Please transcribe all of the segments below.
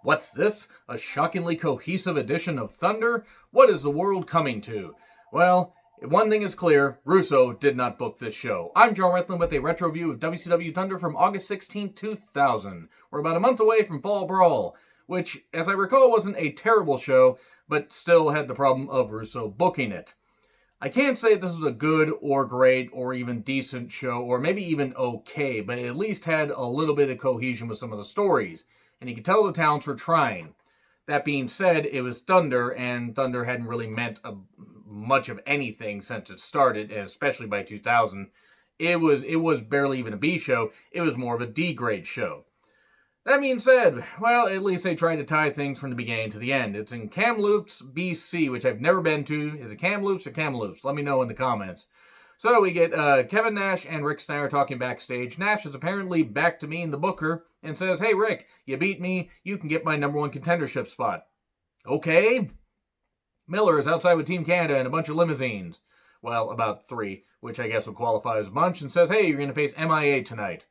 What's this? A shockingly cohesive edition of Thunder? What is the world coming to? Well, one thing is clear, Russo did not book this show. I'm John Retlin with a retro view of WCW Thunder from August 16, 2000. We're about a month away from Fall Brawl, which, as I recall, wasn't a terrible show, but still had the problem of Russo booking it. I can't say this was a good or great or even decent show, or maybe even okay, but it at least had a little bit of cohesion with some of the stories, and you could tell the talents were trying. That being said, it was Thunder, and Thunder hadn't really meant much of anything since it started, and especially by 2000. It was barely even a B show, it was more of a D grade show. That being said, well, at least they tried to tie things from the beginning to the end. It's in Kamloops, BC, which I've never been to. Is it Kamloops or Kamloops? Let me know in the comments. So we get Kevin Nash and Rick Snyder talking backstage. Nash is apparently back to being the booker and says, "Hey Rick, you beat me, you can get my #1 contendership spot." Okay. Miller is outside with Team Canada and a bunch of limousines. Well, about 3, which I guess would qualify as a bunch, and says, "Hey, you're going to face MIA tonight."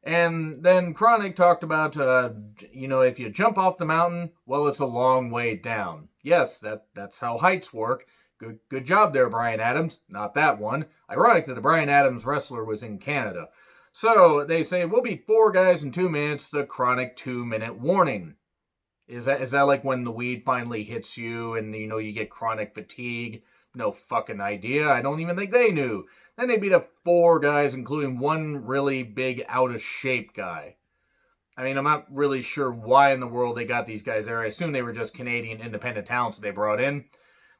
And then Chronic talked about, if you jump off the mountain, well, it's a long way down. Yes, that's how heights work. Good job there, Bryan Adams. Not that one. Ironic that the Bryan Adams wrestler was in Canada. So they say, we'll be 4 guys in 2 minutes, the Chronic 2-minute warning. Is that like when the weed finally hits you and, you get chronic fatigue? No fucking idea. I don't even think they knew. Then they beat up 4 guys, including one really big, out-of-shape guy. I mean, I'm not really sure why in the world they got these guys there. I assume they were just Canadian independent talents that they brought in.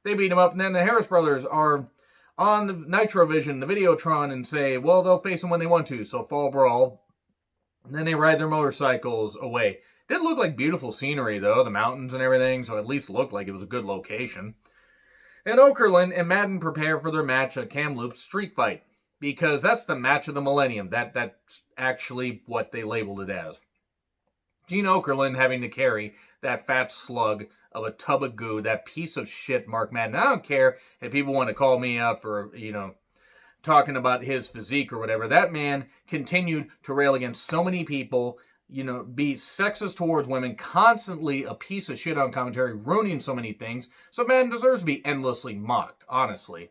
They beat them up, and then the Harris brothers are on the Nitrovision, the Videotron, and say, well, they'll face them when they want to, so Fall Brawl. And then they ride their motorcycles away. Didn't look like beautiful scenery, though, the mountains and everything, so at least looked like it was a good location. And Okerlund and Madden prepare for their match at Kamloop Street Fight, because that's the match of the millennium. That's actually what they labeled it as. Gene Okerlund having to carry that fat slug of a tub of goo, that piece of shit Mark Madden. I don't care if people want to call me out for, talking about his physique or whatever. That man continued to rail against so many people, be sexist towards women, constantly a piece of shit on commentary, ruining so many things. So Madden deserves to be endlessly mocked, honestly.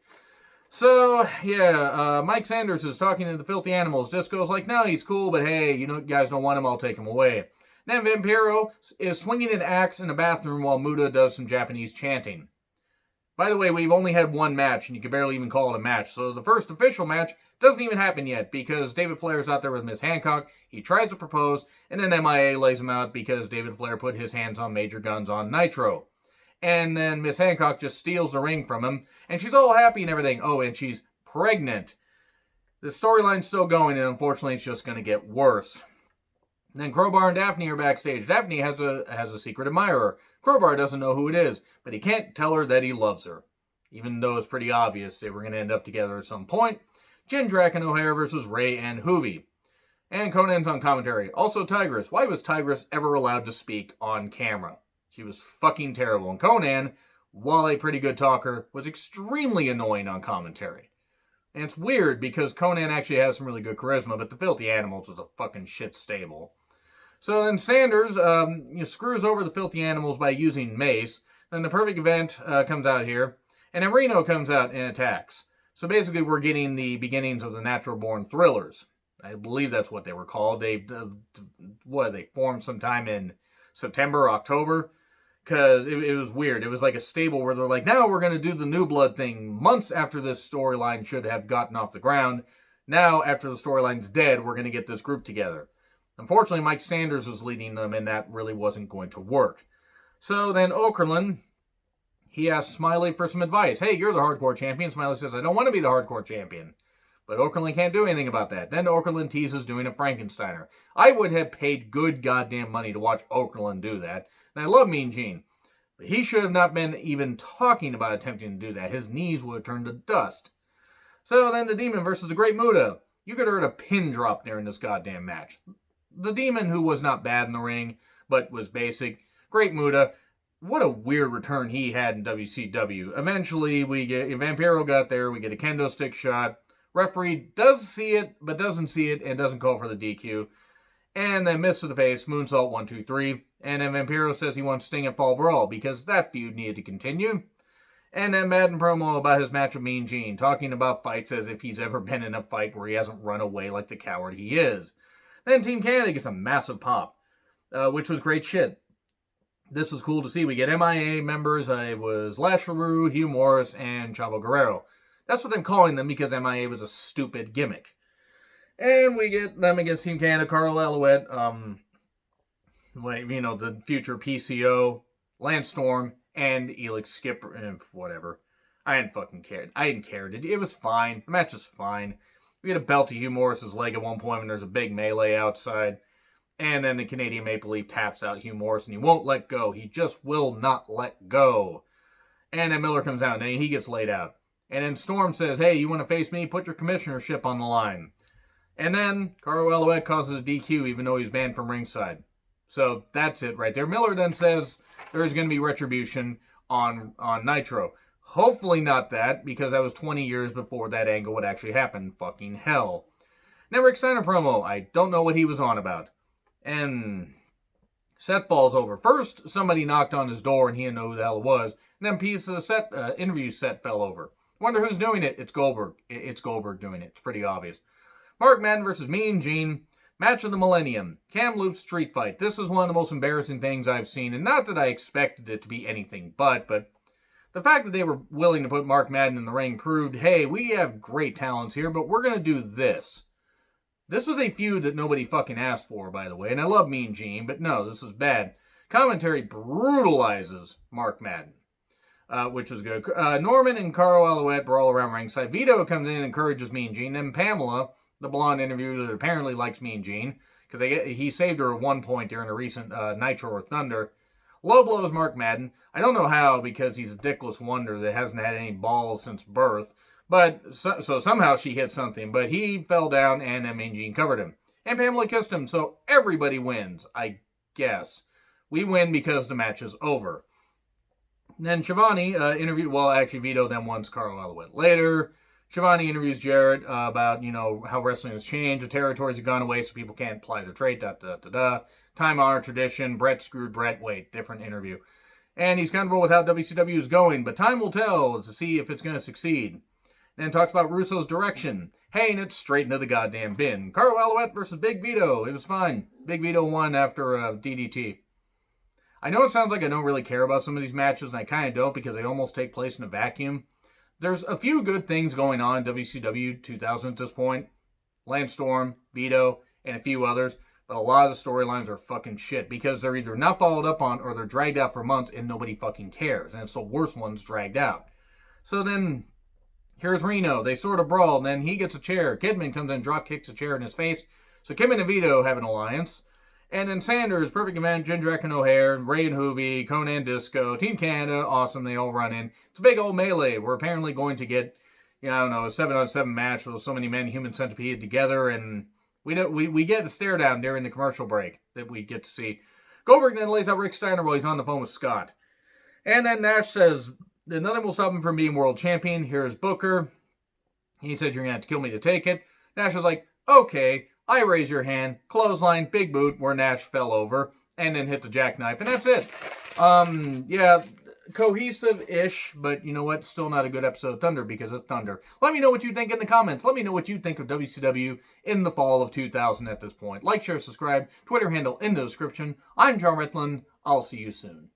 So, yeah, Mike Sanders is talking to the Filthy Animals. Disco's like, no, he's cool, but hey, you guys don't want him, I'll take him away. Then Vampiro is swinging an axe in a bathroom while Muda does some Japanese chanting. By the way, we've only had 1 match, and you can barely even call it a match. So the first official match doesn't even happen yet, because David Flair's out there with Miss Hancock. He tries to propose, and then MIA lays him out because David Flair put his hands on Major Guns on Nitro. And then Miss Hancock just steals the ring from him, and she's all happy and everything. Oh, and she's pregnant. The storyline's still going, and unfortunately it's just going to get worse. And then Crowbar and Daphne are backstage. Daphne has a secret admirer. Crowbar doesn't know who it is, but he can't tell her that he loves her, even though it's pretty obvious they were going to end up together at some point. Jindrak and O'Hare versus Ray and Hoovy. And Conan's on commentary. Also Tigress. Why was Tigress ever allowed to speak on camera? She was fucking terrible. And Conan, while a pretty good talker, was extremely annoying on commentary. And it's weird because Conan actually has some really good charisma, but the Filthy Animals was a fucking shit stable. So then Sanders screws over the Filthy Animals by using mace. Then the Perfect Event comes out here. And then Reno comes out and attacks. So basically we're getting the beginnings of the Natural Born Thrillers. I believe that's what they were called. They formed sometime in September, October. Because it was weird. It was like a stable where they're like, now we're going to do the New Blood thing. Months after this storyline should have gotten off the ground. Now, after the storyline's dead, we're going to get this group together. Unfortunately, Mike Sanders was leading them, and that really wasn't going to work. So then Okerlund, he asks Smiley for some advice. Hey, you're the hardcore champion. Smiley says, I don't want to be the hardcore champion. But Okerlund can't do anything about that. Then Okerlund teases doing a Frankensteiner. I would have paid good goddamn money to watch Okerlund do that. And I love Mean Gene. But he should have not been even talking about attempting to do that. His knees would have turned to dust. So then the Demon versus the Great Muda. You could have heard a pin drop there in this goddamn match. The Demon, who was not bad in the ring, but was basic. Great Muda. What a weird return he had in WCW. Eventually, Vampiro got there. We get a kendo stick shot. Referee does see it, but doesn't see it, and doesn't call for the DQ. And then miss to the face, moonsault 1, 2, 3. And then Vampiro says he wants Sting at Fall Brawl because that feud needed to continue. And then Madden Promo about his match with Mean Gene, talking about fights as if he's ever been in a fight where he hasn't run away like the coward he is. Then Team Canada gets a massive pop, which was great shit. This was cool to see. We get MIA members. It was Lash LaRue, Hugh Morris, and Chavo Guerrero. That's what I'm calling them because MIA was a stupid gimmick. And we get them against Team Canada, Carl Alouette, the future PCO, Lance Storm, and Elix Skipper, whatever. I didn't fucking care. I didn't care. It was fine. The match was fine. We get a belt to Hugh Morris's leg at one point when there's a big melee outside. And then the Canadian Maple Leaf taps out Hugh Morris, and he won't let go. He just will not let go. And then Miller comes out, and he gets laid out. And then Storm says, hey, you want to face me? Put your commissionership on the line. And then Carl Alouette causes a DQ, even though he's banned from ringside. So that's it right there. Miller then says there's going to be retribution on Nitro. Hopefully not that, because that was 20 years before that angle would actually happen. Fucking hell. Now Rick Steiner promo. I don't know what he was on about. And Seth falls over. First, somebody knocked on his door and he didn't know who the hell it was. And then piece of the interview set fell over. Wonder who's doing it? It's Goldberg. It's Goldberg doing it. It's pretty obvious. Mark Madden versus Mean Gene. Match of the Millennium. Kamloop street fight. This is one of the most embarrassing things I've seen. And not that I expected it to be anything but the fact that they were willing to put Mark Madden in the ring proved, hey, we have great talents here, but we're going to do this. This was a feud that nobody fucking asked for, by the way, and I love Mean Gene, but no, this is bad. Commentary brutalizes Mark Madden, which was good. Norman and Carl Alouette brawl around ringside. Veto comes in and encourages Mean Gene. Then Pamela, the blonde interviewer that apparently likes Mean Gene, because he saved her at one point during a recent Nitro or Thunder, low blows Mark Madden. I don't know how, because he's a dickless wonder that hasn't had any balls since birth. But, so somehow she hit something, but he fell down and then Mean Gene covered him. And Pamela kissed him, so everybody wins, I guess. We win because the match is over. And then Shivani interviewed, Vito then wants Carl Alouette later. Shivani interviews Jarrett about, how wrestling has changed, the territories have gone away so people can't apply their trade, time-honored tradition, Brett screwed Brett, different interview. And he's comfortable with how WCW is going, but time will tell to see if it's going to succeed. Then talks about Russo's direction. Hey, and it's straight into the goddamn bin. Carl Alouette versus Big Veto. It was fine. Big Veto won after DDT. I know it sounds like I don't really care about some of these matches, and I kind of don't because they almost take place in a vacuum. There's a few good things going on in WCW 2000 at this point. Lance Storm, Veto, and a few others. But a lot of the storylines are fucking shit because they're either not followed up on or they're dragged out for months and nobody fucking cares. And it's the worst ones dragged out. So then here's Reno. They sort of brawl, and then he gets a chair. Kidman comes in and drop kicks a chair in his face. So Kidman and Vito have an alliance. And then Sanders, Perfect Event, Jindrak and O'Hare, Ray and Hoovy, Conan Disco, Team Canada, awesome. They all run in. It's a big old melee. We're apparently going to get, a 7-on-7 match with so many men, Human Centipede together, and we get a stare down during the commercial break that we get to see. Goldberg then lays out Rick Steiner while he's on the phone with Scott. And then Nash says that nothing will stop him from being world champion. Here's Booker. He said, you're going to have to kill me to take it. Nash was like, okay, I raise your hand. Clothesline, big boot, where Nash fell over. And then hit the jackknife. And that's it. Cohesive-ish, but you know what? Still not a good episode of Thunder because it's Thunder. Let me know what you think in the comments. Let me know what you think of WCW in the fall of 2000 at this point. Like, share, subscribe. Twitter handle in the description. I'm John Retlin. I'll see you soon.